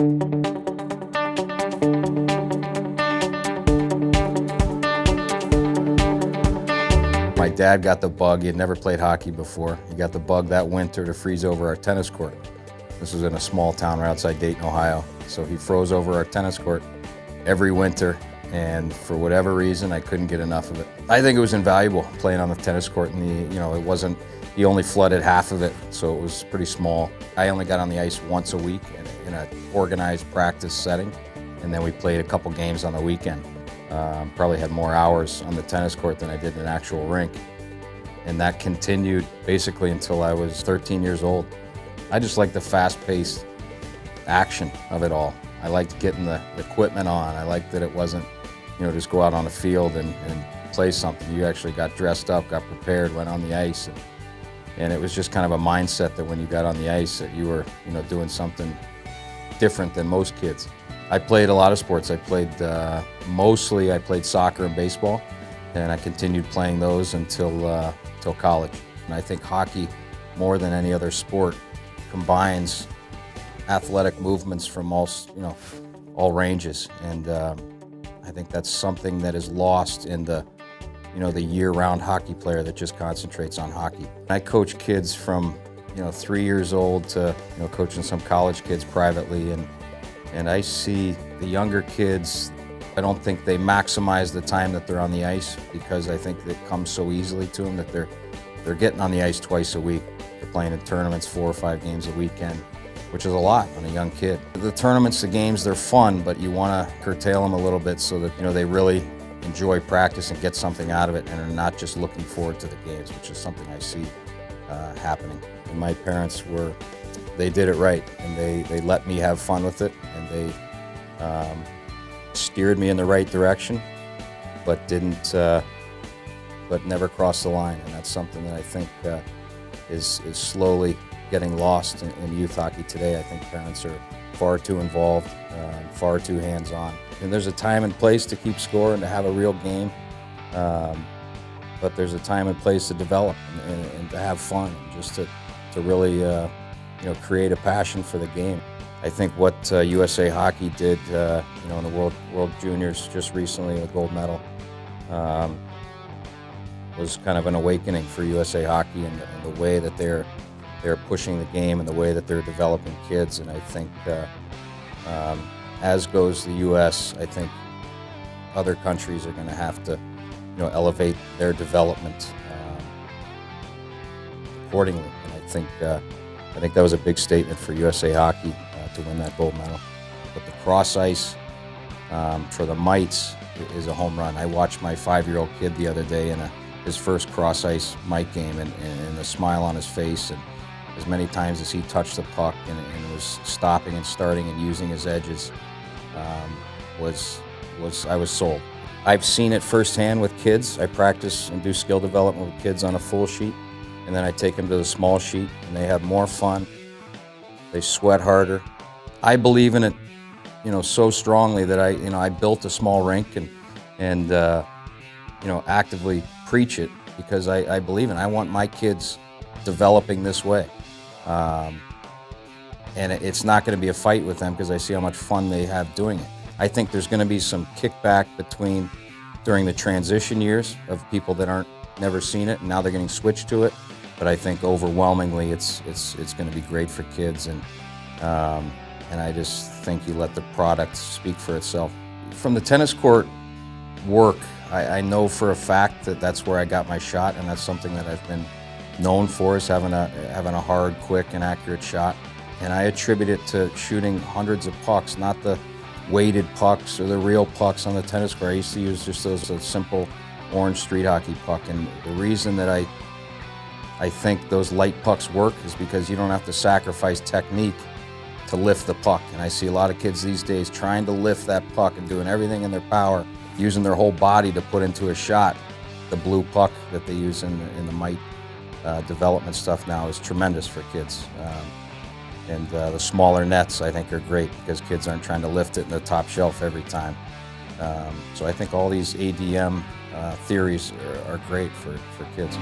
My dad got the bug. He had never played hockey before. He got the bug that winter to freeze over our tennis court. This was in a small town right outside Dayton, Ohio. So he froze over our tennis court every winter, and for whatever reason, I couldn't get enough of it. I think it was invaluable playing on the tennis court, and it wasn't, he only flooded half of it, so it was pretty small. I only got on the ice once a week in an organized practice setting, and then we played a couple games on the weekend. Probably had more hours on the tennis court than I did in an actual rink. And that continued basically until I was 13 years old. I just liked the fast-paced action of it all. I liked getting the equipment on. I liked that it wasn't, just go out on the field and play something. You actually got dressed up, got prepared, went on the ice. And it was just kind of a mindset that when you got on the ice that you were, doing something different than most kids. I played a lot of sports. I played mostly soccer and baseball, and I continued playing those until college. And I think hockey, more than any other sport, combines athletic movements from all ranges, and I think that's something that is lost in the year-round hockey player that just concentrates on hockey. I coach kids from 3 years old to coaching some college kids privately, and I see the younger kids, I don't think they maximize the time that they're on the ice, because I think it comes so easily to them that they're getting on the ice twice a week. They're playing in tournaments 4 or 5 games a weekend, which is a lot on a young kid. The tournaments, the games, they're fun, but you want to curtail them a little bit so that they really enjoy practice and get something out of it, and are not just looking forward to the games, which is something I see happening. And my parents they did it right, and they let me have fun with it, and they steered me in the right direction, but never crossed the line. And that's something that I think is slowly getting lost in youth hockey today. I think parents are far too involved, far too hands-on. And there's a time and place to keep score and to have a real game, but there's a time and place to develop and to have fun, and just to really create a passion for the game. I think what USA Hockey did, in the World Juniors just recently, a gold medal, was kind of an awakening for USA Hockey, and the way that they're pushing the game and the way that they're developing kids. And I think, as goes the U.S., I think other countries are going to have to, elevate their development accordingly. And I think that was a big statement for USA Hockey to win that gold medal. But the cross ice for the mites is a home run. I watched my 5-year-old kid the other day in his first cross ice mite game, and the smile on his face, and as many times as he touched the puck and was stopping and starting and using his edges, I was sold. I've seen it firsthand with kids. I practice and do skill development with kids on a full sheet, and then I take them to the small sheet, and they have more fun. They sweat harder. I believe in it, so strongly that I built a small rink and actively preach it, because I believe in it. I want my kids developing this way. And it's not going to be a fight with them, because I see how much fun they have doing it. I think there's going to be some kickback during the transition years of people that never seen it, and now they're getting switched to it. But I think overwhelmingly it's going to be great for kids, and I just think you let the product speak for itself. From the tennis court work, I know for a fact that that's where I got my shot, and that's something that I've been known for, is having a hard, quick, and accurate shot. And I attribute it to shooting hundreds of pucks, not the weighted pucks or the real pucks on the tennis court. I used to use just those simple orange street hockey puck. And the reason that I think those light pucks work is because you don't have to sacrifice technique to lift the puck. And I see a lot of kids these days trying to lift that puck and doing everything in their power, using their whole body to put into a shot. The blue puck that they use in the mite development stuff now is tremendous for kids. And the smaller nets, I think, are great, because kids aren't trying to lift it in the top shelf every time. So I think all these ADM theories are great for kids.